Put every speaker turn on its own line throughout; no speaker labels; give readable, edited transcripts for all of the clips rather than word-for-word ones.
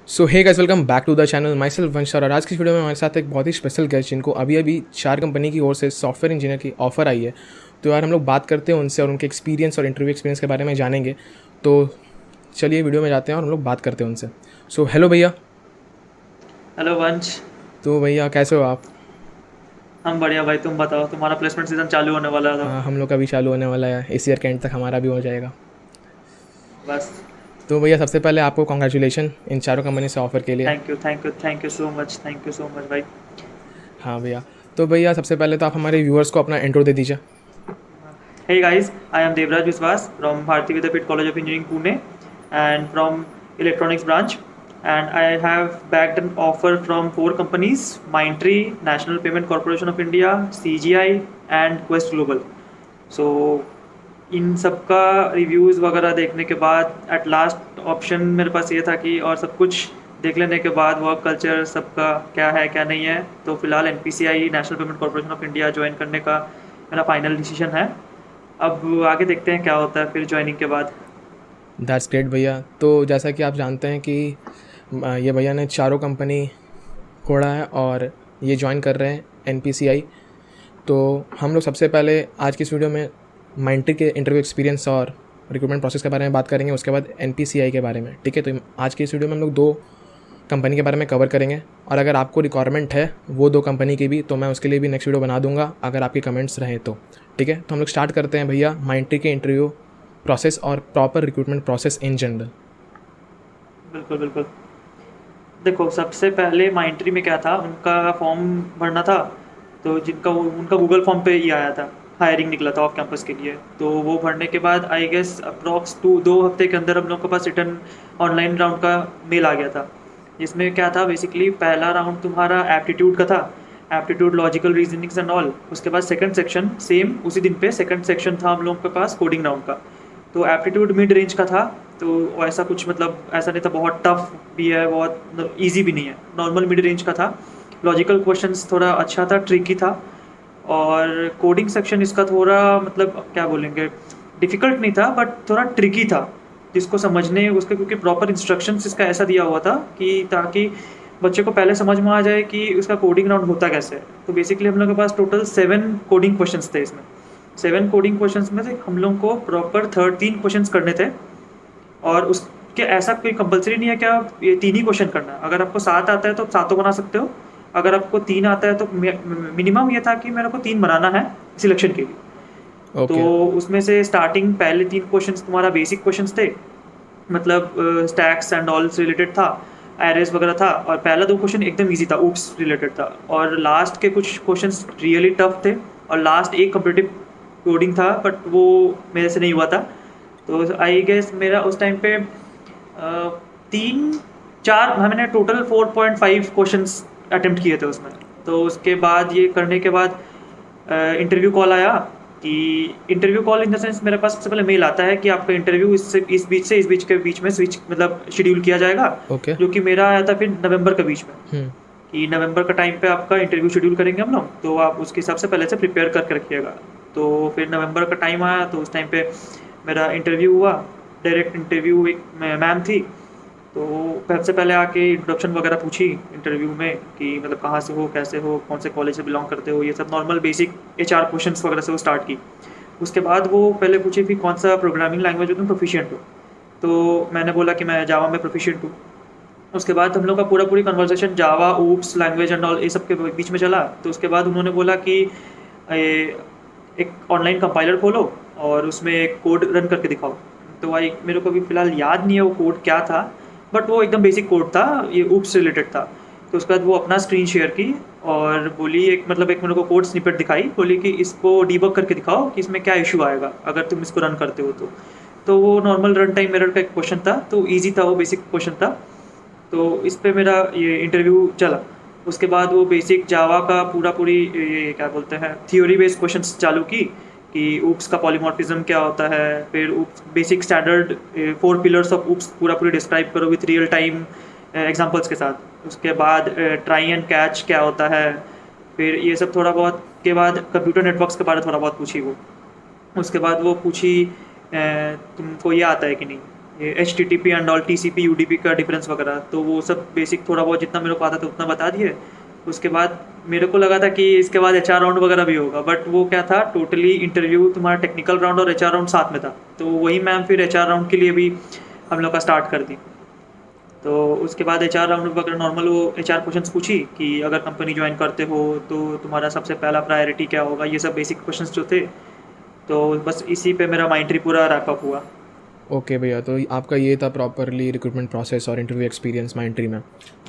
So hey guys, welcome back to the channel. Myself Vansh और आज की video में हमारे साथ एक बहुत ही स्पेशल गेस्ट जिनको अभी अभी 4 कंपनी की ओर से सॉफ्टवेयर इंजीनियर की ऑफर आई है। तो यार हम लोग बात करते हैं उनसे और उनके एक्सपीरियंस और इंटरव्यू एक्सपीरियंस के बारे में जानेंगे। तो चलिए वीडियो में जाते हैं और हम लोग बात करते हैं उनसे। सो हेलो भैया।
हेलो वंश।
तो भैया कैसे हो आप?
हम बढ़िया भाई, तुम बताओ, तुम्हारा प्लेसमेंट सीजन चालू होने वाला है तो
हाँ, हम लोग का भी चालू होने वाला है, इस ईयर के एंड तक हमारा भी हो जाएगा।
बस।
तो भैया सबसे पहले आपको कॉन्ग्रेचुलेशन इन चारों कंपनी से ऑफ़र के लिए।
Thank you thank you thank you so much, thank you so much भाई।
हाँ भैया। तो भैया सबसे पहले तो आप हमारे व्यूअर्स को अपना इंट्रो दे दीजिए।
Hey guys, I am Devraj Viswas from Bharati Vidyapeeth College of Engineering Pune and from electronics branch, and I have bagged an offer from 4 companies: Mindtree, National Payment Corporation of India, CGI and Quest Global. So इन सब का reviews वगैरह देखने के बाद at last option मेरे पास ये था कि और सब कुछ देख लेने के बाद वर्क कल्चर सबका क्या है क्या नहीं है, तो फिलहाल NPCI national payment corporation of India join करने का मेरा फाइनल डिसीजन है। अब आगे देखते हैं क्या होता है फिर ज्वाइनिंग के बाद।
दैट्स ग्रेट भैया। तो जैसा कि आप जानते हैं कि ये भैया ने चारों कंपनी खोड़ा है और ये ज्वाइन कर रहे हैं NPCI। तो हम लोग सबसे पहले आज की इस वीडियो में माइंट्री के इंटरव्यू एक्सपीरियंस और रिक्रूटमेंट प्रोसेस के बारे में बात करेंगे, उसके बाद NPCI के बारे में। ठीक है, तो आज की इस वीडियो में हम लोग 2 कंपनी के बारे में कवर करेंगे और अगर आपको रिक्वायरमेंट है वो 2 कंपनी की भी, तो मैं उसके लिए भी नेक्स्ट वीडियो बना दूंगा अगर आपके कमेंट्स रहें तो। ठीक है, तो हम लोग स्टार्ट करते हैं भैया माइंट्री के इंटरव्यू प्रोसेस और proper recruitment process in general.
बिल्कुल बिल्कुल। देखो, सबसे पहले माइंट्री में क्या था, उनका फॉर्म भरना था। तो जिनका उनका गूगल फॉर्म पे ही आया था, हायरिंग निकला था ऑफ कैंपस के लिए। तो वो भरने के बाद आई गेस अप्रॉक्स 2 हफ्ते के अंदर हम लोग के पास रिटर्न ऑनलाइन राउंड का मेल आ गया था। जिसमें क्या था, बेसिकली पहला राउंड तुम्हारा एप्टीट्यूड का था, aptitude logical reasonings and all. उसके बाद सेकंड सेक्शन सेम उसी दिन पे सेकंड सेक्शन था हम लोग के पास कोडिंग राउंड का। तो एप्टीट्यूड मिड रेंज का था, तो ऐसा कुछ मतलब ऐसा नहीं था बहुत टफ भी है बहुत इजी भी नहीं है, नॉर्मल मिड रेंज का था। लॉजिकल क्वेश्चंस थोड़ा अच्छा था, ट्रिकी था। और कोडिंग सेक्शन इसका थोड़ा मतलब क्या बोलेंगे, डिफ़िकल्ट नहीं था बट थोड़ा ट्रिकी था जिसको समझने उसके, क्योंकि प्रॉपर इंस्ट्रक्शंस इसका ऐसा दिया हुआ था कि ताकि बच्चे को पहले समझ में आ जाए कि उसका कोडिंग राउंड होता कैसे है। तो बेसिकली हम लोग के पास टोटल 7 कोडिंग क्वेश्चंस थे इसमें। 7 कोडिंग क्वेश्चंस में से हम लोग को प्रॉपर 13 क्वेश्चंस करने थे। और उसके ऐसा कोई कंपलसरी नहीं है कि आप ये 3 ही क्वेश्चन करना है। अगर आपको 7 आता है तो 7 बना सकते हो, अगर आपको 3 आता है तो मिनिमम ये था कि मेरे को 3 बनाना है सिलेक्शन के लिए। तो
ओके।
उसमें से स्टार्टिंग पहले 3 क्वेश्चंस तुम्हारा बेसिक क्वेश्चंस थे, मतलब स्टैक्स एंड ऑल से रिलेटेड था, एरेज वगैरह था। और पहला 2 क्वेश्चन एकदम इजी था, ऊप्स रिलेटेड था। और लास्ट के कुछ क्वेश्चंस रियली टफ थे। और लास्ट एक कम्पिटिटिव कोडिंग था बट वो मेरे से नहीं हुआ था। तो आई गेस मेरा उस टाइम पे 3-4 मैंने टोटल 4.5 क्वेश्चंस अटेम्प्ट किए थे उसमें। तो उसके बाद ये करने के बाद इंटरव्यू कॉल आया। कि interview call in the sense मेरे पास सबसे पहले मेल आता है कि आपका इंटरव्यू इस बीच के बीच में स्विच मतलब शेड्यूल किया जाएगा।
ओके।
जो कि मेरा आया था फिर नवंबर के बीच में,
हम्म।
कि नवंबर का टाइम पे आपका इंटरव्यू शेड्यूल करेंगे हम लोग, तो आप उसके हिसाब से पहले से प्रिपेयर करके रखिएगा। तो फिर नवंबर का टाइम आया तो उस टाइम पे मेरा इंटरव्यू हुआ। डायरेक्ट इंटरव्यू एक मैम थी, तो सबसे पहले आके इंट्रोडक्शन वगैरह पूछी इंटरव्यू में कि मतलब कहाँ से हो, कैसे हो, कौन से कॉलेज से बिलोंग करते हो, ये सब नॉर्मल बेसिक HR क्वेश्चंस वगैरह से वो स्टार्ट की। उसके बाद वो पहले पूछी कि कौन सा प्रोग्रामिंग लैंग्वेज में तुम प्रोफिशिएंट हो। तो मैंने बोला कि मैं जावा में प्रोफिशिएंट हूँ। उसके बाद हम लोग का पूरी conversation Java oops language and all ये सब के बीच में चला। तो उसके बाद उन्होंने बोला कि एक ऑनलाइन कंपाइलर खोलो और उसमें एक कोड रन करके दिखाओ। तो भाई मेरे को अभी फ़िलहाल याद नहीं है वो कोड क्या था, बट वो एकदम बेसिक कोड था, ये ऊप्स रिलेटेड था। तो उसके बाद वो अपना स्क्रीन शेयर की और बोली एक मतलब एक मेरे को कोड स्निपेट दिखाई, बोली कि इसको डीबग करके दिखाओ कि इसमें क्या इशू आएगा अगर तुम इसको रन करते हो तो। तो वो नॉर्मल रन टाइम एरर का एक क्वेश्चन था, तो ईजी था, वो बेसिक क्वेश्चन था। तो इस पे मेरा ये इंटरव्यू चला। उसके बाद वो बेसिक जावा का पूरी ये क्या बोलते हैं थियोरी बेस्ड क्वेश्चंस चालू की कि ऊप्स का पॉलीमॉर्फिज्म क्या होता है। फिर oops basic standard 4 pillars of oops पूरी डिस्क्राइब करो विथ रियल टाइम एग्जांपल्स के साथ। उसके बाद ट्राई एंड कैच क्या होता है। फिर ये सब थोड़ा बहुत के बाद कंप्यूटर नेटवर्क्स के बारे में थोड़ा बहुत पूछी वो। उसके बाद वो पूछी तुमको ये आता है कि नहीं, ये HTTP and all, TCP UDP का डिफरेंस वगैरह, तो वो सब बेसिक थोड़ा बहुत जितना मेरे को आता था उतना बता दिए। उसके बाद मेरे को लगा था कि इसके बाद HR राउंड वगैरह भी होगा, बट वो क्या था, टोटली इंटरव्यू तुम्हारा टेक्निकल राउंड और HR राउंड साथ में था। तो वही मैम फिर HR राउंड के लिए भी हम लोग का स्टार्ट कर दी। तो उसके बाद HR राउंड वगैरह नॉर्मल वो HR क्वेश्चंस पूछी कि अगर कंपनी ज्वाइन करते हो तो तुम्हारा सबसे पहला प्रायोरिटी क्या होगा, ये सब बेसिक क्वेश्चंस जो थे। तो बस इसी पे मेरा माइंट्री पूरा रैपअप हुआ।
ओके भैया, तो आपका ये था प्रॉपरली रिक्रूटमेंट प्रोसेस और इंटरव्यू एक्सपीरियंस माइंट्री में।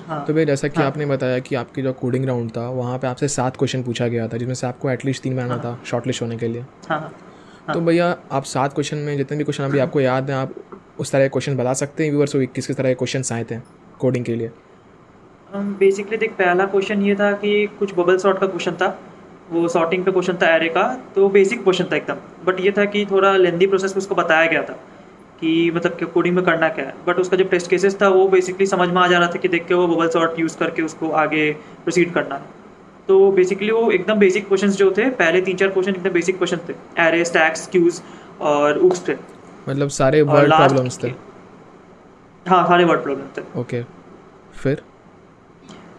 हाँ
तो भैया जैसा कि
हाँ
आपने बताया कि आपकी जो कोडिंग राउंड था वहाँ पे आपसे 7 क्वेश्चन पूछा गया था, जिसमें से आपको एटलीस्ट 3 बनाना
हाँ
था शॉर्टलिस्ट होने के लिए।
हाँ हाँ।
तो भैया आप 7 क्वेश्चन में जितने भी क्वेश्चन अभी आपको याद हैं, आप उस तरह के क्वेश्चन बता सकते हैं व्यूअर्स को किस किस तरह के क्वेश्चन आए थे कोडिंग के लिए?
बेसिकली देख, पहला क्वेश्चन ये था कि कुछ बबल सॉर्ट का क्वेश्चन था, वो सॉर्टिंग पे क्वेश्चन था एरे का। तो बेसिक क्वेश्चन था एकदम, बट ये था कि थोड़ा लेंदी प्रोसेस में उसको बताया गया था कि मतलब कि कोडिंग में करना क्या है। बट उसका जो टेस्ट केसेस था वो बेसिकली समझ में आ जा रहा था कि देख के वो बबल सॉर्ट यूज़ करके उसको आगे प्रोसीड करना है। तो बेसिकली वो एकदम बेसिक क्वेश्चंस जो थे, पहले 3-4 क्वेश्चन एकदम बेसिक क्वेश्चन थे, एरे, स्टैक्स, क्यूज और उक्स थे।
मतलब सारे
और
वर्ड
लास्ट
प्रॉब्लम्स थे?
हाँ, सारे वर्ड प्रॉब्लम थे।
ओके, फिर?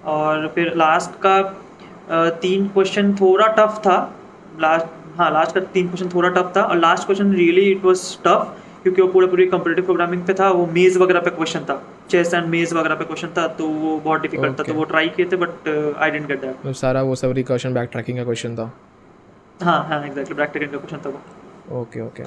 और फिर लास्ट का 3 क्वेश्चन थोड़ा टफ था। लास्ट का 3 क्वेश्चन थोड़ा टफ था, और last question really it was tough क्योंकि वो पूरे कंपेटिटिव प्रोग्रामिंग पे था। वो मेज़ वगैरह पे क्वेश्चन था, चेस एंड मेज़ वगैरह पे क्वेश्चन था, तो वो बहुत डिफिकल्ट था। तो
Okay.
वो ट्राई किए थे, but I didn't get that.
मतलब सारा वो सब रिकर्शन बैक ट्रैकिंग का क्वेश्चन था?
हाँ हाँ, एग्जैक्टली, प्रैक्टिकल का क्वेश्चन था वो।
ओके ओके,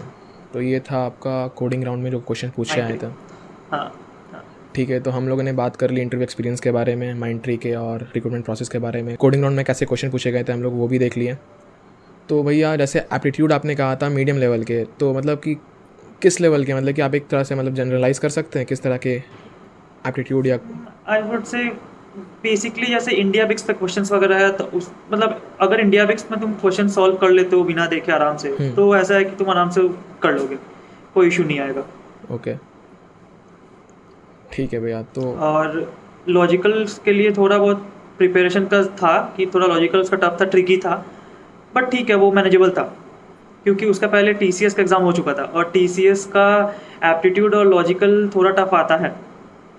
तो ये था आपका कोडिंग राउंड में जो क्वेश्चन पूछे आए थे।
हाँ हाँ
ठीक है, तो हम लोगों ने बात कर ली इंटरव्यू एक्सपीरियंस के बारे में, माइंट्री के और रिक्रूटमेंट प्रोसेस के बारे में। कोडिंग राउंड में कैसे क्वेश्चन पूछे गए थे हम लोग वो भी देख लिए। तो भैया जैसे एप्टीट्यूड आपने कहा था मीडियम लेवल के, तो मतलब कि किस लेवल के, मतलब कि आप एक तरह से मतलब जनरलाइज कर सकते हैं किस तरह के एप्टीट्यूड या?
आई वुड से बेसिकली जैसे इंडिया बिक्स पे क्वेश्चंस वगैरह है, तो उस मतलब अगर इंडिया बिक्स में तुम क्वेश्चन सॉल्व कर लेते हो बिना देखे आराम से, तो ऐसा है कि तुम आराम से कर लोगे, कोई इशू नहीं आएगा।
ओके ठीक है भैया। तो
और लॉजिकल्स के लिए थोड़ा बहुत प्रिपरेशन का था कि थोड़ा लॉजिकल्स का टफ था, ट्रिकी था, बट ठीक है, वो मैनेजेबल था क्योंकि उसका पहले TCS का एग्ज़ाम हो चुका था, और TCS का एप्टीट्यूड और लॉजिकल थोड़ा टफ आता है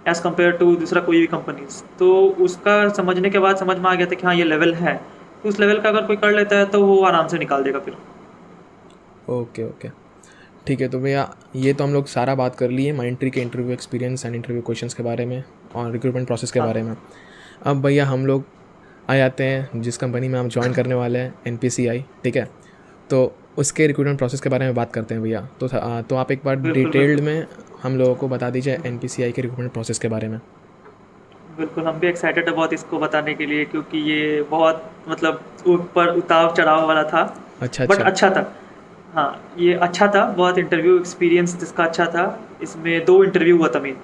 एज़ कम्पेयर टू दूसरा कोई भी कंपनीज। तो उसका समझने के बाद समझ में आ गया था कि हाँ ये लेवल है, तो उस लेवल का अगर कोई कर लेता है तो वो आराम से निकाल देगा फिर।
ओके ओके ठीक है। तो भैया ये तो हम लोग सारा बात कर लिए माइंट्री के interview experience and interview questions के बारे में और रिक्रूटमेंट प्रोसेस के बारे में। अब भैया हम लोग आ जाते हैं जिस कंपनी में हम ज्वाइन करने वाले हैं, NPCI, ठीक है। तो उसके रिक्रूटमेंट प्रोसेस के बारे में बात करते हैं भैया। तो आप एक बार डिटेल्ड में हम लोगों को बता दीजिए NPCI के रिक्रूटमेंट प्रोसेस के बारे में।
बिल्कुल, हम भी एक्साइटेड है बहुत इसको बताने के लिए, क्योंकि ये बहुत मतलब ऊपर उतार चढ़ाव वाला था,
अच्छा
बट
अच्छा
अच्छा था। हाँ, ये अच्छा था, बहुत इंटरव्यू एक्सपीरियंस जिसका अच्छा था। इसमें 2 इंटरव्यू हुआ था मेन।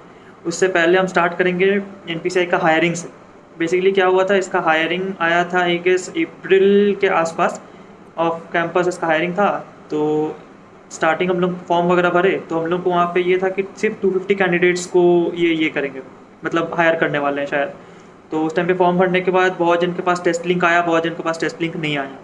उससे पहले हम स्टार्ट करेंगे NPCI का हायरिंग से। बेसिकली क्या हुआ था, इसका हायरिंग आया था आई गेस अप्रैल के आसपास, ऑफ कैंपस इसका हायरिंग था। तो स्टार्टिंग हम लोग फॉर्म वगैरह भरे, तो हम लोग को वहाँ पे ये था कि सिर्फ 250 कैंडिडेट्स को ये करेंगे, मतलब हायर करने वाले हैं शायद। तो उस टाइम पे फॉर्म भरने के बाद बहुत जन के पास टेस्ट लिंक आया, बहुत जन के पास टेस्ट लिंक नहीं आया।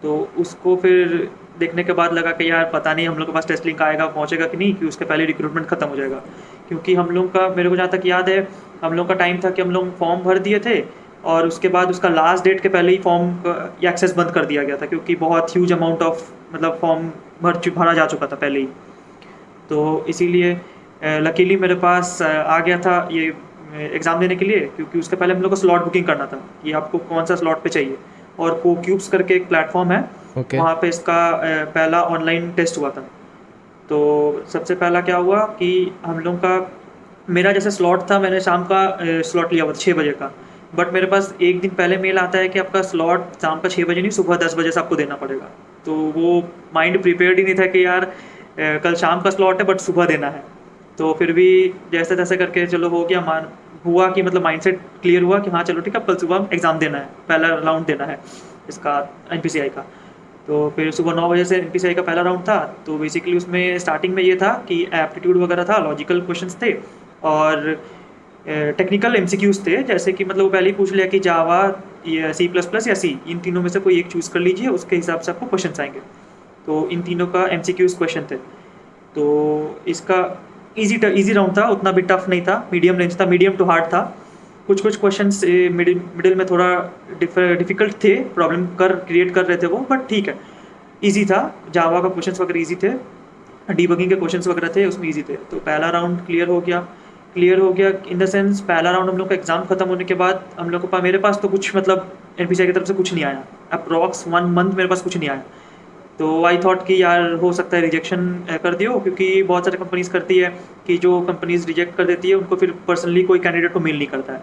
तो उसको फिर देखने के बाद लगा कि यार पता नहीं हम लोग के पास टेस्ट लिंक आएगा, पहुंचेगा कि नहीं, कि उसके पहले रिक्रूटमेंट खत्म हो जाएगा। क्योंकि हम लोग का, मेरे को जहाँ तक याद है, हम लोग का टाइम था कि हम लोग फॉर्म भर दिए थे और उसके बाद उसका लास्ट डेट के पहले ही फॉर्म का एक्सेस बंद कर दिया गया था, क्योंकि बहुत ह्यूज अमाउंट ऑफ मतलब फॉर्म भरा जा चुका था पहले ही। तो इसीलिए लकीली मेरे पास आ गया था ये एग्ज़ाम देने के लिए, क्योंकि उसके पहले हम लोग को स्लॉट बुकिंग करना था कि आपको कौन सा स्लॉट पे चाहिए। और कोक्यूब्स करके एक प्लेटफॉर्म है, वहाँ पे इसका पहला ऑनलाइन टेस्ट हुआ था। तो सबसे पहला क्या हुआ कि हम लोग का, मेरा जैसे स्लॉट था, मैंने शाम का स्लॉट लिया हुआ था 6 बजे का, बट मेरे पास एक दिन पहले मेल आता है कि आपका स्लॉट शाम का 6 बजे नहीं, सुबह 10 बजे से आपको देना पड़ेगा। तो वो माइंड प्रिपेयर्ड ही नहीं था कि यार कल शाम का स्लॉट है बट सुबह देना है। तो फिर भी जैसे तैसे करके चलो हो गया, हुआ कि मतलब माइंडसेट क्लियर हुआ कि हाँ चलो ठीक है, कल सुबह एग्ज़ाम देना है, पहला राउंड देना है इसका NPCI का। तो फिर सुबह 9 बजे से NPCI का पहला राउंड था। तो बेसिकली उसमें स्टार्टिंग में ये था कि एप्टीट्यूड वगैरह था, लॉजिकल क्वेश्चंस थे और टेक्निकल MCQs थे। जैसे कि मतलब वो पहले ही पूछ लिया कि जावा या C++ या C, इन तीनों में से कोई एक चूज़ कर लीजिए, उसके हिसाब से आपको क्वेश्चन आएंगे। तो इन तीनों का MCQs क्वेश्चन थे। तो इसका इजी राउंड था, उतना भी टफ नहीं था, मीडियम रेंज था, मीडियम टू हार्ड था। कुछ क्वेश्चंस मिडिल में थोड़ा डिफिकल्ट थे, प्रॉब्लम क्रिएट कर रहे थे वो, बट ठीक है, इजी था। जावा का क्वेश्चंस वगैरह इजी थे, डीबगिंग के क्वेश्चंस वगैरह थे उसमें इजी थे। तो पहला राउंड क्लियर हो गया इन द सेंस, पहला राउंड हम लोग का एग्जाम खत्म होने के बाद हम लोग को मेरे पास तो कुछ मतलब एनपीसीआई की तरफ से कुछ नहीं आया, अप्रॉक्स 1 मंथ मेरे पास कुछ नहीं आया। तो आई थॉट कि यार हो सकता है रिजेक्शन कर दियो, क्योंकि बहुत सारी कंपनीज करती है कि जो कंपनीज रिजेक्ट कर देती है उनको फिर पर्सनली कोई कैंडिडेट को मेल नहीं करता है।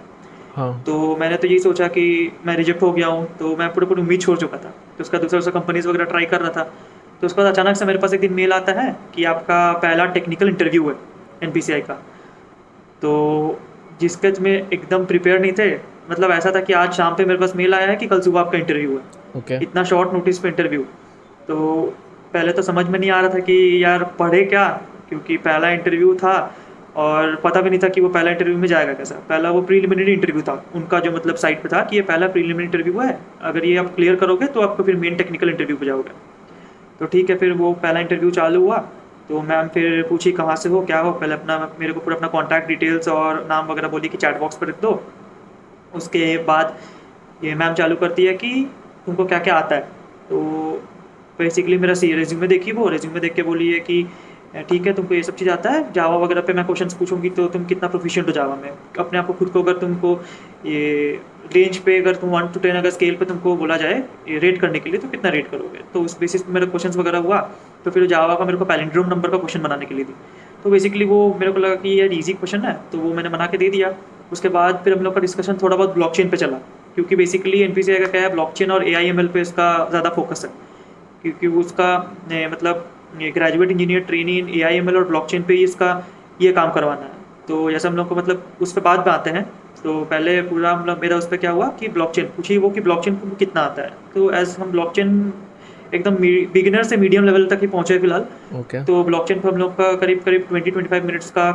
हाँ।
तो मैंने तो यही सोचा कि मैं रिजेक्ट हो गया हूँ, तो मैं पूरी उम्मीद छोड़ चुका था। तो उसका दूसरा कंपनीज वगैरह ट्राई कर रहा था। तो उसके बाद अचानक से मेरे पास एक दिन मेल आता है कि आपका पहला टेक्निकल इंटरव्यू है एनपीसीआई का। तो जिसके में एकदम प्रिपेयर नहीं थे, मतलब ऐसा था कि आज शाम पे मेरे पास मेल आया है कि कल सुबह आपका इंटरव्यू है।
ओके।
इतना शॉर्ट नोटिस पे इंटरव्यू। तो पहले तो समझ में नहीं आ रहा था कि यार पढ़े क्या, क्योंकि पहला इंटरव्यू था और पता भी नहीं था कि वो पहला इंटरव्यू में जाएगा कैसा। पहला वो प्रीलिमिनरी इंटरव्यू था उनका, जो मतलब साइट पे था कि ये पहला प्रीलिमिनरी इंटरव्यू है, अगर ये आप क्लियर करोगे तो आपको फिर मेन टेक्निकल इंटरव्यू पे जाओगे। तो ठीक है, फिर वो पहला इंटरव्यू चालू हुआ। तो मैम फिर पूछी कहाँ से हो, क्या हो, पहले मेरे को पूरा अपना कॉन्टैक्ट डिटेल्स और नाम वगैरह बोली कि चैट बॉक्स पर लिख दो। उसके बाद ये मैम चालू करती है कि तुमको क्या क्या आता है। तो बेसिकली मेरा रेज्यूमे देखी, वो रेज्यूमे देख के बोली है कि ठीक है तुमको ये सब चीज़ आता है, जावा वगैरह पे मैं क्वेश्चंस पूछूंगी तो तुम कितना प्रोफिशिएंट हो जावा में। अपने आप को खुद को अगर तुमको ये रेंज पे अगर तुम 1 to 10 अगर स्केल पे तुमको बोला जाए ये रेट करने के लिए तो कितना रेट करोगे। तो उस बेसिस पे मेरा क्वेश्चंस वगैरह हुआ। तो फिर जावा का मेरे को पैलिंड्रोम नंबर का क्वेश्चन बनाने के लिए दी। तो बेसिकली वो मेरे को लगा कि यार ईजी क्वेश्चन है, तो वो मैंने बना के दे दिया। उसके बाद फिर हम लोग का डिस्कशन थोड़ा बहुत ब्लॉकचेन पे चला, क्योंकि बेसिकली एनपीसीआई का क्या है, ब्लॉकचेन और एआईएमएल पे इसका ज़्यादा फोकस है, क्योंकि उसका मतलब ग्रेजुएट इंजीनियर ट्रेनी इन एआईएमएल और ब्लॉकचेन पे ही इसका ये काम करवाना है। तो जैसे हम लोग को मतलब उस पर बाद में आते हैं। तो पहले पूरा मतलब मेरा उस पर क्या हुआ कि ब्लॉकचेन पूछी वो कि ब्लॉकचेन को कितना आता है। तो एज हम ब्लॉकचेन एकदम बिगिनर से मीडियम लेवल तक ही पहुँचे फिलहाल। तो ब्लॉकचेन पर हम लोग का करीब 20-25 मिनट्स का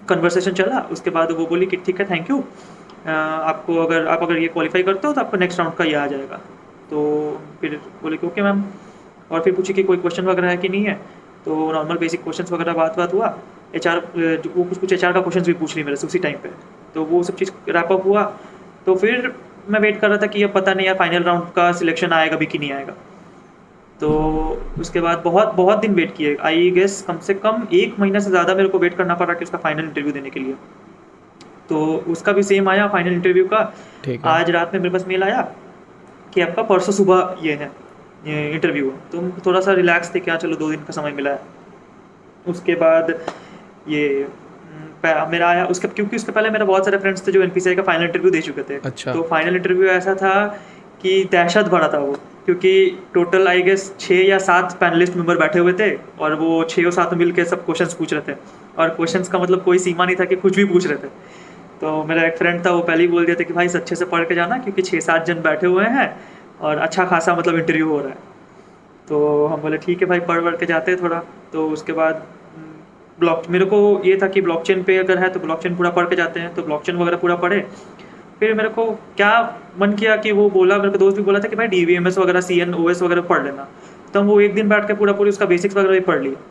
कन्वर्सेशन चला। उसके बाद वो बोली कि ठीक है थैंक यू, आपको अगर ये क्वालिफाई करते हो तो आपको नेक्स्ट राउंड का ये आ जाएगा। तो फिर बोले कि ओके मैम। और फिर पूछी कि कोई क्वेश्चन वगैरह है कि नहीं है। तो नॉर्मल बेसिक क्वेश्चंस वगैरह बात हुआ। एचआर वो कुछ एचआर का क्वेश्चन भी पूछ ली मेरे से उसी टाइम पे। तो वो सब चीज़ रैप अप हुआ। तो फिर मैं वेट कर रहा था कि अब पता नहीं यार फाइनल राउंड का सिलेक्शन आएगा भी कि नहीं आएगा। तो उसके बाद बहुत दिन वेट किए, आई गेस कम से कम 1 महीना से ज़्यादा मेरे को वेट करना पड़ा कि उसका फाइनल इंटरव्यू देने के लिए। तो उसका भी सेम आया फाइनल इंटरव्यू का। आज रात में मेरे पास मेल आया कि आपका परसों सुबह ये है इंटरव्यू। तो थोड़ा सा रिलैक्स थे, क्या चलो 2 दिन का समय मिला है। उसके बाद ये मेरा आया उसके, क्योंकि उसके पहले मेरे बहुत सारे फ्रेंड्स थे जो एनपीसीआई का फाइनल इंटरव्यू दे चुके थे।
अच्छा।
तो फाइनल इंटरव्यू ऐसा था कि दहशत भरा था वो, क्योंकि टोटल आई गेस 6 या 7 पैनलिस्ट मेंबर बैठे हुए थे और वो 6 और 7 मिल के सब क्वेश्चंस पूछ रहे थे। और क्वेश्चंस का मतलब कोई सीमा नहीं था कि कुछ भी पूछ रहे थे। तो मेरा एक फ्रेंड था, वो पहले ही बोल दिया था कि भाई अच्छे से पढ़ के जाना, क्योंकि 6-7 जन बैठे हुए हैं और अच्छा खासा मतलब इंटरव्यू हो रहा है। तो हम बोले ठीक है भाई, पढ़ के जाते हैं थोड़ा। तो उसके बाद मेरे को ये था कि ब्लॉकचेन पे अगर है तो ब्लॉकचेन पूरा पढ़ के जाते हैं। तो ब्लॉकचेन वगैरह पूरा पढ़े। फिर मेरे को क्या मन किया कि वो बोला, मेरे को दोस्त भी बोला था कि भाई डीवीएमएस वगैरह CNOS वगैरह पढ़ लेना। तो हम वो एक दिन बैठ के पूरी उसका बेसिक्स वगैरह भी पढ़ लिया।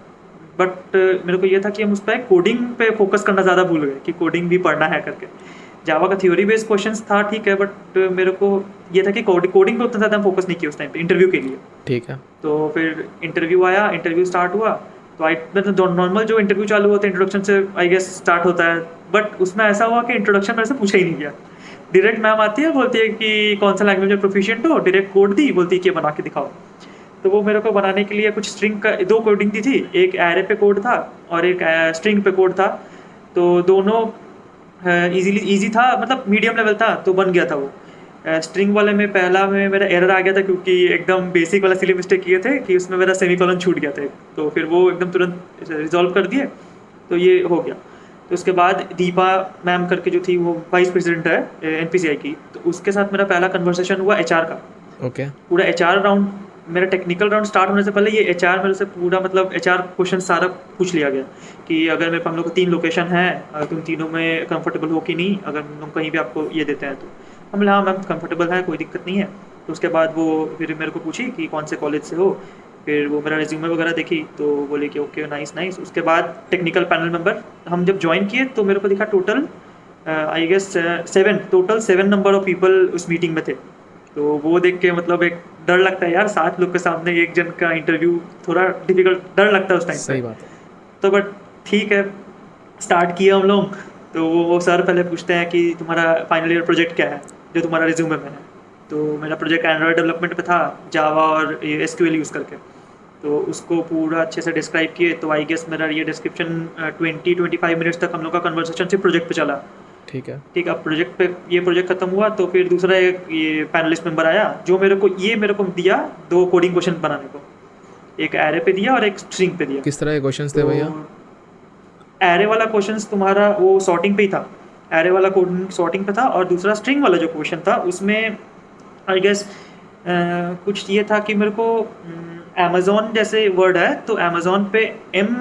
बट मेरे को ये था कि हम उस पर कोडिंग पे फोकस करना ज़्यादा भूल गए कि कोडिंग भी पढ़ना है करके। जावा का थ्योरी बेस्ड क्वेश्चंस था ठीक है, बट मेरे को ये था कि कोडिंग पे उतना ज़्यादा हम फोकस नहीं किया उस टाइम पे इंटरव्यू के लिए।
ठीक है।
तो फिर इंटरव्यू आया, इंटरव्यू स्टार्ट हुआ। तो मतलब नॉर्मल जो इंटरव्यू चालू होता है इंट्रोडक्शन से आई गेस स्टार्ट होता है, बट उसमें ऐसा हुआ कि इंट्रोडक्शन मेरे से पूछा ही नहीं गया। डायरेक्ट मैम आती है, बोलती है कि कौन सा लैंग्वेज में प्रोफिशिएंट हो, डायरेक्ट कोड दी, बोलती है कि बना के दिखाओ। तो वो मेरे को बनाने के लिए कुछ स्ट्रिंग का 2 कोडिंग दी थी, एक एरे पे कोड था और एक स्ट्रिंग पे कोड था। तो दोनों ईजी था, मतलब मीडियम लेवल था, तो बन गया था वो। स्ट्रिंग वाले में पहला में मेरा एरर आ गया था, क्योंकि एकदम बेसिक वाला सिली मिस्टेक किए थे कि उसमें मेरा सेमीकोलन छूट गया था। तो फिर वो एकदम तुरंत रिजॉल्व कर दिए, तो ये हो गया। तो उसके बाद दीपा मैम करके जो थी, वो वाइस प्रेसिडेंट है एनपीसीआई की, तो उसके साथ मेरा पहला कन्वर्सेशन हुआ एचआर का।
ओके।
पूरा एचआर राउंड, मेरा टेक्निकल राउंड स्टार्ट होने से पहले ये एचआर मेरे से पूरा मतलब एचआर क्वेश्चन सारा पूछ लिया गया कि अगर मेरे हम लोग को 3 लोकेशन है, अगर तुम तीनों में कंफर्टेबल हो कि नहीं, अगर हम लोग कहीं भी आपको ये देते हैं तो हम बोले हाँ मैम कंफर्टेबल है, कोई दिक्कत नहीं है। तो उसके बाद वो फिर मेरे को पूछी कि कौन से कॉलेज से हो, फिर वो मेरा रिज्यूमे वगैरह देखी तो बोले कि ओके नाइस नाइस। उसके बाद टेक्निकल पैनल मेंबर हम जब ज्वाइन किए तो मेरे को दिखा total I guess 7 number of people उस मीटिंग में थे। तो वो देख के मतलब एक डर लगता है यार, 7 लोग के सामने एक जन का इंटरव्यू, थोड़ा डिफिकल्ट डर लगता है उस टाइम पे।
सही बात है।
तो बट ठीक है, स्टार्ट किया हम लोग। तो वो सर पहले पूछते हैं कि तुम्हारा फाइनल ईयर प्रोजेक्ट क्या है जो तुम्हारा रिज्यूमे में है। तो मेरा प्रोजेक्ट एंड्रॉयड डेवलपमेंट पे था, जावा और एसक्यूएल यूज़ करके। तो उसको पूरा अच्छे से डिस्क्राइब किए। तो आई गेस मेरा ये डिस्क्रिप्शन 20-25 मिनट्स तक हम लोग का कन्वर्सेशन सिर्फ प्रोजेक्ट पे चला।
ठीक है।
ठीक, अब प्रोजेक्ट पे ये प्रोजेक्ट खत्म हुआ तो फिर दूसरा एक ये पैनलिस्ट मेंबर आया जो मेरे को दिया 2 कोडिंग क्वेश्चन बनाने को। एक एरे पे दिया और एक स्ट्रिंग पे दिया।
किस तरह के क्वेश्चंस थे भैया?
एरे वाला क्वेश्चंस तुम्हारा वो सॉर्टिंग पे ही था, एरे वाला कोडिंग सॉर्टिंग पे था। और दूसरा स्ट्रिंग वाला जो क्वेश्चन था उसमें आई गेस कुछ ये था कि मेरे को अमेज़ॉन जैसे वर्ड है तो अमेज़ॉन पे एम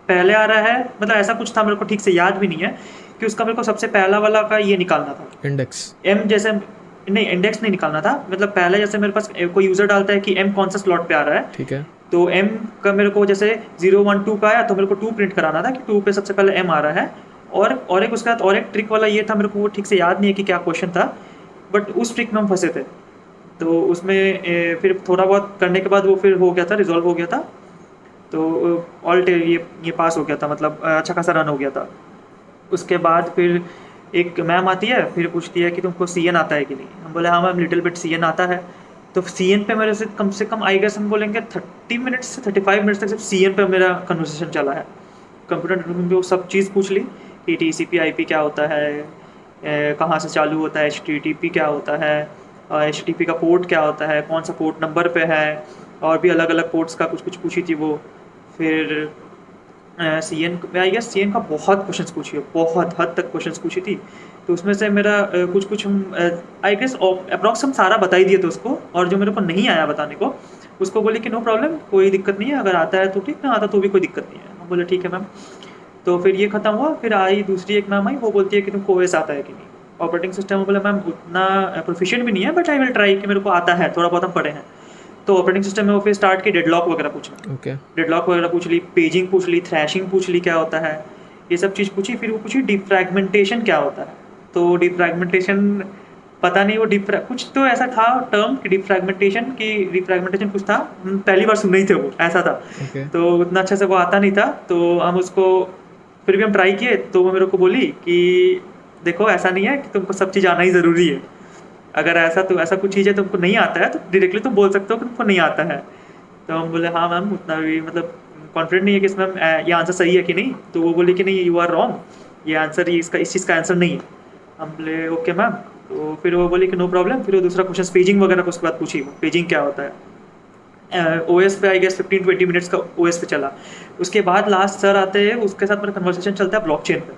पहले आ रहा है, मतलब ऐसा कुछ था, मेरे को ठीक से याद भी नहीं है कि उसका मेरे को सबसे पहला वाला का ये निकालना था
इंडेक्स।
एम जैसे नहीं, इंडेक्स नहीं निकालना था, मतलब पहले जैसे मेरे पास कोई यूज़र डालता है कि एम कौन सा स्लॉट पे आ रहा है।
ठीक है।
तो एम का मेरे को जैसे 0 1 2 का आया तो मेरे को 2 प्रिंट कराना था कि 2 पे सबसे पहले एम आ रहा है। और एक उसके बाद और एक ट्रिक वाला ये था, मेरे को वो ठीक से याद नहीं है कि क्या क्वेश्चन था, बट उस ट्रिक में हम फंसे थे। तो उसमें फिर थोड़ा बहुत करने के बाद वो फिर हो गया था, रिजॉल्व हो गया था। तो ऑल ये पास हो गया था, मतलब अच्छा खासा रन हो गया था। उसके बाद फिर एक मैम आती है, फिर पूछती है कि तुमको CN आता है कि नहीं। हम बोले हाँ मैम लिटिल बिट CN आता है। तो CN पे मेरे से कम आई गेस हम बोलेंगे 30 मिनट्स से 35 मिनट्स तक सिर्फ CN पे मेरा कन्वर्सेशन चला है। कंप्यूटर नेटवर्किंग पे वो सब चीज़ पूछ ली कि TCP IP क्या होता है, कहाँ से चालू होता है, HTTP क्या होता है, HTTP का पोर्ट क्या होता है, कौन सा पोर्ट नंबर पे है, और भी अलग अलग पोर्ट्स का कुछ कुछ पूछी थी वो। फिर CN आई गेस CN का बहुत क्वेश्चंस पूछी है, बहुत हद तक क्वेश्चंस पूछी थी। तो उसमें से मेरा कुछ कुछ हम आई गेस अप्रॉक्स हम सारा बता ही दिए थे उसको। और जो मेरे को नहीं आया बताने को उसको बोले कि नो प्रॉब्लम, कोई दिक्कत नहीं है, अगर आता है तो ठीक, ना आता तो भी कोई दिक्कत नहीं है। हम बोले ठीक है मैम। तो फिर ये खत्म हुआ। फिर आई दूसरी एक मैम आई, वो बोलती है कि तुमको OS आता है कि नहीं, ऑपरेटिंग सिस्टम। बोला मैम उतना प्रोफिशिएंट भी नहीं है, बट आई विल ट्राई, कि मेरे को आता है, थोड़ा बहुत हम पढ़े हैं। तो ऑपरेटिंग सिस्टम में वो फिर स्टार्ट की डेडलॉक वगैरह पूछना।
ओके।
डेडलॉक वगैरह पूछ ली, पेजिंग पूछ ली, थ्रैशिंग पूछ ली क्या होता है, ये सब चीज़ पूछी। फिर वो पूछी डिफ्रैगमेंटेशन क्या होता है। तो डिफ्रैगमेंटेशन पता नहीं, वो कुछ तो ऐसा था टर्म कि डिफ्रैगमेंटेशन कुछ था, पहली बार सुने ही थे वो, ऐसा था।
Okay.
तो उतना अच्छे से वो आता नहीं था। तो हम उसको फिर भी हम ट्राई किए। तो वो मेरे को बोली कि देखो ऐसा नहीं है कि तुमको सब चीज़ आना ही ज़रूरी है, अगर ऐसा कुछ चीज़ है तुमको नहीं आता है तो डायरेक्टली तुम बोल सकते हो कि तुमको नहीं आता है। तो हम बोले हाँ मैम, उतना भी मतलब कॉन्फिडेंट नहीं है कि इसमें ये आंसर सही है कि नहीं। तो वो बोली कि नहीं, यू आर रॉन्ग, ये आंसर इस चीज़ का आंसर नहीं है। हम बोले ओके मैम। तो फिर वो बोली कि नो प्रॉब्लम। फिर वो दूसरा क्वेश्चन पेजिंग वगैरह को उसके बाद पूछी, पेजिंग क्या होता है। OS पे आई गेस 15-20 मिनट्स का OS पे चला। उसके बाद लास्ट सर आते हैं, उसके साथ मेरा कन्वर्सेशन चलता है ब्लॉकचेन पे।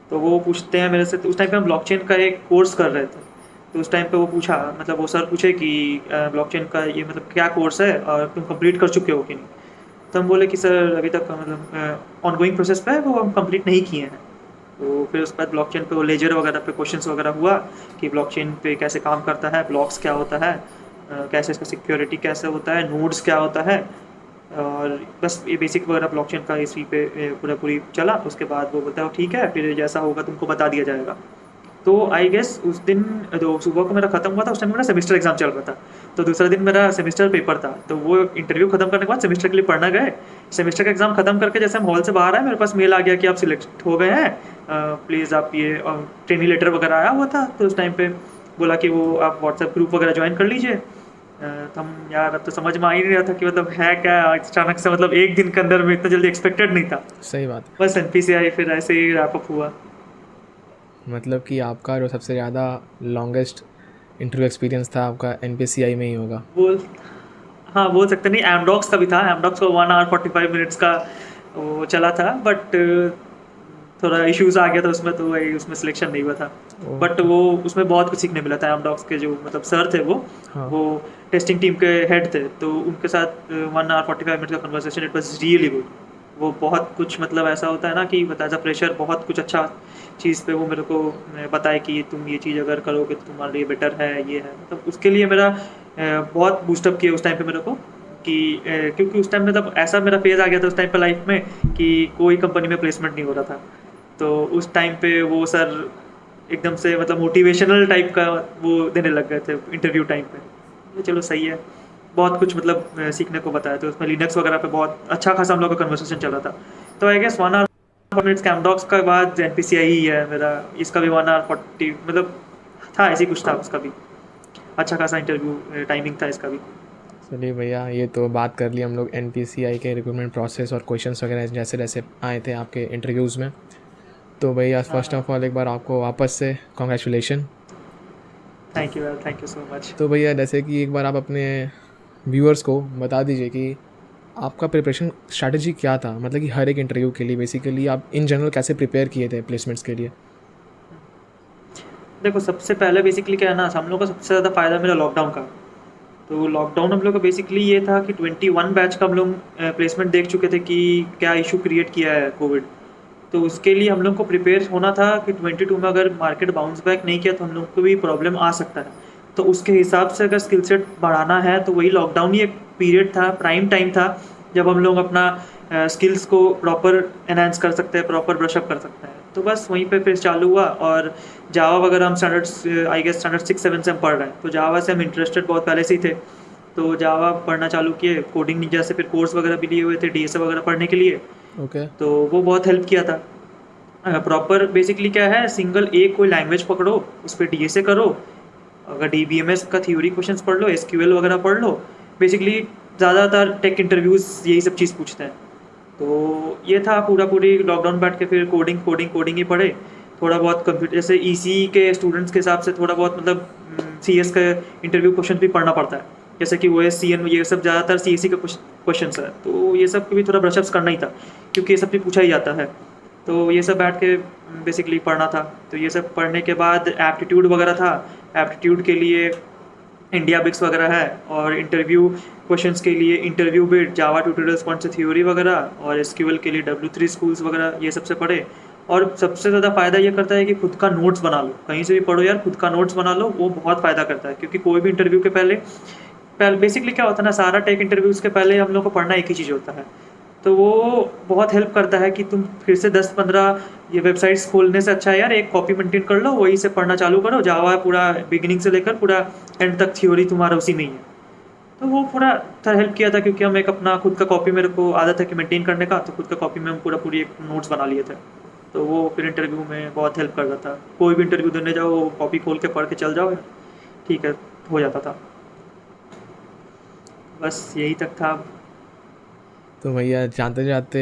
तो वो पूछते हैं मेरे से, उस टाइम पे हम ब्लॉकचेन का एक कोर्स कर रहे थे। तो उस टाइम पे वो पूछा, मतलब वो सर पूछे कि ब्लॉकचेन का ये मतलब क्या कोर्स है और तुम कंप्लीट कर चुके हो कि नहीं। तो हम बोले कि सर अभी तक मतलब ऑनगोइंग प्रोसेस पे है, वो हम कंप्लीट नहीं किए हैं। तो फिर उसके बाद ब्लॉकचेन पे वो लेजर वगैरह पे क्वेश्चंस वगैरह हुआ कि ब्लॉकचेन पे कैसे काम करता है, ब्लॉक्स क्या होता है, कैसे इसका सिक्योरिटी कैसे होता है, नोड्स क्या होता है, और बस ये बेसिक वगैरह ब्लॉकचेन का इसी पे पूरी चला। उसके बाद वो बताओ ठीक है, फिर जैसा होगा तुमको बता दिया जाएगा। तो आई गेस उस दिन जो सुबह को मेरा ख़त्म हुआ था, उस टाइम मेरा सेमेस्टर एग्जाम चल रहा था। तो दूसरा दिन मेरा सेमेस्टर पेपर था। तो वो इंटरव्यू खत्म करने के बाद सेमेस्टर के लिए पढ़ना गए। सेमेस्टर का एग्जाम खत्म करके जैसे हम हॉल से बाहर आए, मेरे पास मेल आ गया कि आप सिलेक्ट हो गए हैं, प्लीज़ आप ये ट्रेनिंग लेटर वगैरह आया हुआ था। तो उस टाइम पे बोला कि वो आप व्हाट्सएप ग्रुप वगैरह ज्वाइन कर लीजिए। तो हम यार अब तो समझ में आ ही नहीं रहा था कि मतलब है क्या अचानक से, मतलब एक दिन के अंदर में इतना जल्दी एक्सपेक्टेड नहीं था।
सही बात है।
बस NPCI फिर ऐसे ही रैपअप हुआ।
मतलब कि आपका जो सबसे ज़्यादा लॉन्गेस्ट इंटरव्यू एक्सपीरियंस था आपका NPCI में ही होगा।
बोल सकते नहीं, एमडॉक्स का भी था। एमडॉक्स को 1 आवर 45 मिनट्स का वो चला था, बट थोड़ा इश्यूज आ गया था उसमें, तो वही उसमें सिलेक्शन नहीं हुआ था। बट वो उसमें बहुत कुछ सीखने मिला था। एमडॉक्स के जो मतलब सर थे वो टेस्टिंग टीम के हेड थे। तो उनके साथ 1 आवर 45 मिनट का conversation, it was really good. वो बहुत कुछ मतलब ऐसा होता है ना कि एज अ प्रेशर बहुत कुछ अच्छा चीज़ पे वो मेरे को बताए कि तुम ये चीज़ अगर करोगे तो तुम्हारे लिए बेटर है, ये है, मतलब उसके लिए मेरा बहुत बूस्टअप किया उस टाइम पे मेरे को। कि क्योंकि उस टाइम मतलब ऐसा मेरा फेज़ आ गया था उस टाइम पे लाइफ में कि कोई कंपनी में प्लेसमेंट नहीं हो रहा था। तो उस टाइम पे वो सर एकदम से मतलब मोटिवेशनल टाइप का वो देने लग गए थे इंटरव्यू टाइम पे। ये चलो सही है, बहुत कुछ मतलब सीखने को बताया। तो उसमें लिनक्स वगैरह पे बहुत अच्छा खासा हम लोग का कन्वर्सेशन चल रहा था। तो आई गेस 1 आवर मिनट्स कैमडॉक्स के बाद NPCI ही है मेरा, इसका भी 1 आवर 40 मतलब था, ऐसे ही कुछ था उसका भी। अच्छा खासा इंटरव्यू टाइमिंग था इसका भी।
चलिए भैया, ये तो बात कर ली हम लोग NPCI के रिक्रूटमेंट प्रोसेस और क्वेश्चंस वगैरह जैसे जैसे आए थे आपके इंटरव्यूज़ में। तो भैया फर्स्ट ऑफ ऑल एक बार आपको वापस से कॉन्ग्रेचुलेशन।
थैंक यू यार, थैंक यू सो मच।
तो भैया जैसे कि एक बार आप अपने व्यूअर्स को बता दीजिए कि आपका प्रिपरेशन स्ट्रैटेजी क्या था, मतलब कि हर एक इंटरव्यू के लिए बेसिकली आप इन जनरल कैसे प्रिपेयर किए थे प्लेसमेंट्स के लिए।
देखो सबसे पहले बेसिकली क्या है ना, हम लोग को सबसे ज़्यादा फ़ायदा मेरा लॉकडाउन का। तो लॉकडाउन हम लोग का बेसिकली ये था कि 21 बैच का हम लोग प्लेसमेंट देख चुके थे कि क्या इशू क्रिएट किया है कोविड। तो उसके लिए हम लोग को प्रिपेयर होना था कि 22 में अगर मार्केट बाउंस बैक नहीं किया तो हम लोग को भी प्रॉब्लम आ सकता है। तो उसके हिसाब से अगर स्किल सेट बढ़ाना है तो वही लॉकडाउन ही एक पीरियड था, प्राइम टाइम था, जब हम लोग अपना स्किल्स को प्रॉपर एनहांस कर सकते हैं, प्रॉपर ब्रशअप कर सकते हैं। तो बस वहीं पे फिर चालू हुआ। और जावा वगैरह हम आई गेस स्टैंडर्ड 6-7 से हम पढ़ रहे हैं, तो जावा से हम इंटरेस्टेड बहुत पहले से ही थे। तो जावा पढ़ना चालू किए, कोडिंग निंजा से फिर कोर्स वगैरह भी लिए हुए थे DSA वगैरह पढ़ने के लिए।
ओके।
तो वो बहुत हेल्प किया था। प्रॉपर बेसिकली क्या है, सिंगल एक कोई लैंग्वेज पकड़ो, उस पर DSA करो, अगर DBMS का थ्योरी क्वेश्चंस पढ़ लो, SQL वगैरह पढ़ लो। बेसिकली ज़्यादातर टेक इंटरव्यूज़ यही सब चीज़ पूछते हैं। तो ये था पूरी लॉकडाउन बैठ के फिर कोडिंग ही पढ़े। थोड़ा बहुत कंप्यूटर जैसे EC के स्टूडेंट्स के हिसाब से थोड़ा बहुत मतलब CS का इंटरव्यू क्वेश्चन भी पढ़ना पड़ता है, जैसे कि OS CN ये सब ज़्यादातर CSE का क्वेश्चन है। तो ये सब भी थोड़ा ब्रशअप्स करना ही था, क्योंकि ये सब भी पूछा ही जाता है। तो ये सब बैठ के बेसिकली पढ़ना था। तो ये सब पढ़ने के बाद एप्टीट्यूड वगैरह था। एप्टीट्यूड के लिए इंडिया बिक्स वगैरह है, और इंटरव्यू क्वेश्चंस के लिए इंटरव्यू बिट, जावा ट्यूटोरियल्स कौन से थ्योरी वगैरह, और SQL के लिए W3 स्कूल्स वगैरह, ये सबसे पढ़े। और सबसे ज़्यादा फ़ायदा ये करता है कि खुद का नोट्स बना लो, कहीं से भी पढ़ो यार, खुद का नोट्स बना लो, वो बहुत फ़ायदा करता है। क्योंकि कोई भी इंटरव्यू के पहले बेसिकली क्या होता है ना, सारा टेक इंटरव्यूज़ के पहले हम लोग को पढ़ना एक ही चीज़ होता है। तो वो बहुत हेल्प करता है कि तुम फिर से 10-15 ये वेबसाइट्स खोलने से अच्छा है यार, एक कॉपी मेंटेन कर लो, वही से पढ़ना चालू करो। जावा पूरा बिगिनिंग से लेकर पूरा एंड तक थ्योरी तुम्हारा उसी में ही है। तो वो पूरा हेल्प किया था, क्योंकि हम एक अपना खुद का कॉपी, मेरे को आदत है कि मेंटेन करने का, तो खुद का कॉपी में हम पूरी एक नोट्स बना लिए थे। तो वो फिर इंटरव्यू में बहुत हेल्प कर रहा था। कोई भी इंटरव्यू देने जाओ, कॉपी खोल के पढ़ के चल जाओ, ठीक है, हो जाता था। बस यही तक था।
तो भैया जाते जाते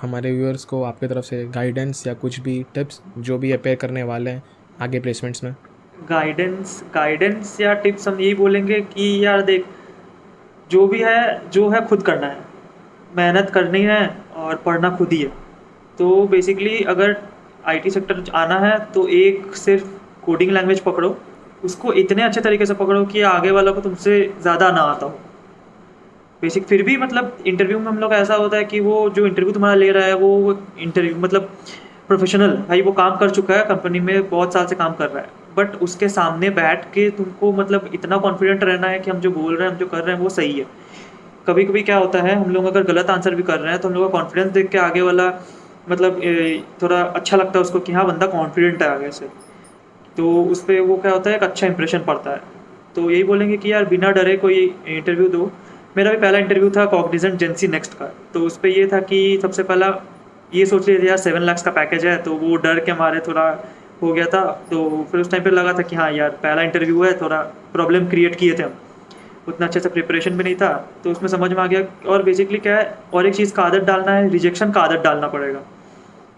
हमारे व्यूअर्स को आपकी तरफ से गाइडेंस या कुछ भी टिप्स जो भी अपेयर करने वाले हैं आगे प्लेसमेंट्स में।
गाइडेंस या टिप्स हम यही बोलेंगे कि यार देख, जो है खुद करना है, मेहनत करनी है, और पढ़ना खुद ही है। तो बेसिकली अगर IT सेक्टर आना है तो एक सिर्फ कोडिंग लैंग्वेज पकड़ो, उसको इतने अच्छे तरीके से पकड़ो कि आगे वाला को तुमसे ज़्यादा ना आता हो। बेसिक फिर भी मतलब इंटरव्यू में हम लोग ऐसा होता है कि वो जो इंटरव्यू तुम्हारा ले रहा है वो इंटरव्यू मतलब प्रोफेशनल भाई, वो काम कर चुका है कंपनी में, बहुत साल से काम कर रहा है। बट उसके सामने बैठ के तुमको मतलब इतना कॉन्फिडेंट रहना है कि हम जो बोल रहे हैं, हम जो कर रहे हैं वो सही है। कभी कभी क्या होता है, हम लोग अगर गलत आंसर भी कर रहे हैं तो हम लोग का कॉन्फिडेंस देख के आगे वाला मतलब थोड़ा अच्छा लगता है उसको कि हाँ बंदा कॉन्फिडेंट है आगे से। तो उस पर वो क्या होता है, एक अच्छा इंप्रेशन पड़ता है। तो यही बोलेंगे कि यार बिना डरे कोई इंटरव्यू दो। मेरा भी पहला इंटरव्यू था कॉग्निजेंट जेंसी नेक्स्ट का। तो उस पर ये था कि सबसे पहला ये सोच लिया था यार 7 लाख का पैकेज है, तो वो डर के मारे थोड़ा हो गया था। तो फिर उस टाइम पे लगा था कि हाँ यार पहला इंटरव्यू है, थोड़ा प्रॉब्लम क्रिएट किए थे हम, उतना अच्छे से प्रिपरेशन भी नहीं था। तो उसमें समझ में आ गया। और बेसिकली क्या है, और एक चीज़ का आदत डालना है, रिजेक्शन का आदत डालना पड़ेगा।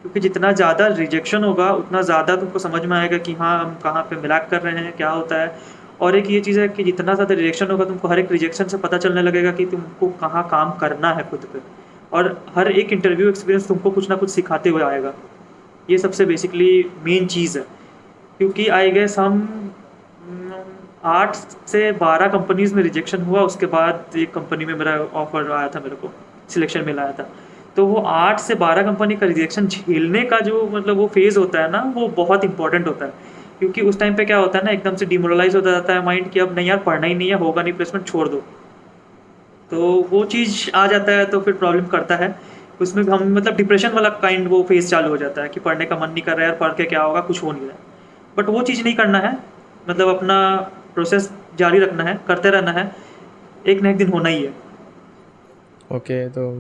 क्योंकि जितना ज़्यादा रिजेक्शन होगा उतना ज़्यादा तुमको समझ में आएगा कि हाँ हम कहाँ पे मिलाप कर रहे हैं, क्या होता है। और एक ये चीज़ है कि जितना ज़्यादा रिजेक्शन होगा, तुमको हर एक रिजेक्शन से पता चलने लगेगा कि तुमको कहाँ काम करना है खुद पे। और हर एक इंटरव्यू एक्सपीरियंस तुमको कुछ ना कुछ सिखाते हुए आएगा। ये सबसे बेसिकली मेन चीज़ है। क्योंकि आई गेस हम 8 से 12 कंपनीज़ में रिजेक्शन हुआ, उसके बाद एक कंपनी में मेरा ऑफर आया था, मेरे को सिलेक्शन मिला आया था। तो वो 8 से 12 कंपनी का रिजेक्शन झेलने का जो मतलब वो फेज़ होता है ना, वो बहुत इंपॉर्टेंट होता है। क्योंकि उस टाइम पे क्या होता है ना, एकदम से डिमोरलाइज होता जाता है माइंड कि अब नहीं यार पढ़ना ही नहीं है, होगा नहीं प्लेसमेंट, छोड़ दो। तो वो चीज़ आ जाता है तो फिर प्रॉब्लम करता है। उसमें भी हम मतलब डिप्रेशन वाला काइंड वो फेज़ चालू हो जाता है कि पढ़ने का मन नहीं कर रहा है यार, पढ़ के क्या होगा, कुछ हो नहीं रहा है। बट वो चीज़ नहीं करना है, मतलब अपना प्रोसेस जारी रखना है, करते रहना है, एक ना एक दिन होना ही है।
ओके, तो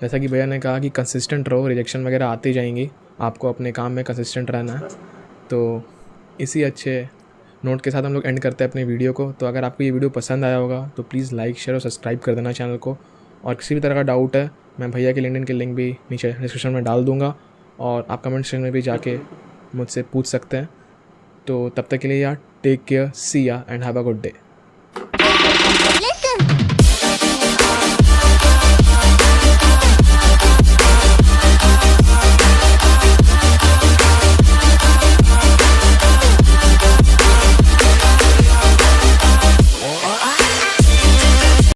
जैसा कि भैया ने कहा कि कंसिस्टेंट रहो, रिजेक्शन वगैरह आती जाएंगी, आपको अपने काम में कंसिस्टेंट रहना है। तो इसी अच्छे नोट के साथ हम लोग एंड करते हैं अपने वीडियो को। तो अगर आपको ये वीडियो पसंद आया होगा तो प्लीज़ लाइक, शेयर और सब्सक्राइब कर देना चैनल को। और किसी भी तरह का डाउट है, मैं भैया के लिंक्डइन के लिंक भी नीचे डिस्क्रिप्शन में डाल दूँगा, और आप कमेंट सेक्शन में भी जाके मुझसे पूछ सकते हैं। तो तब तक के लिए यार, टेक केयर, सी या and have a good day.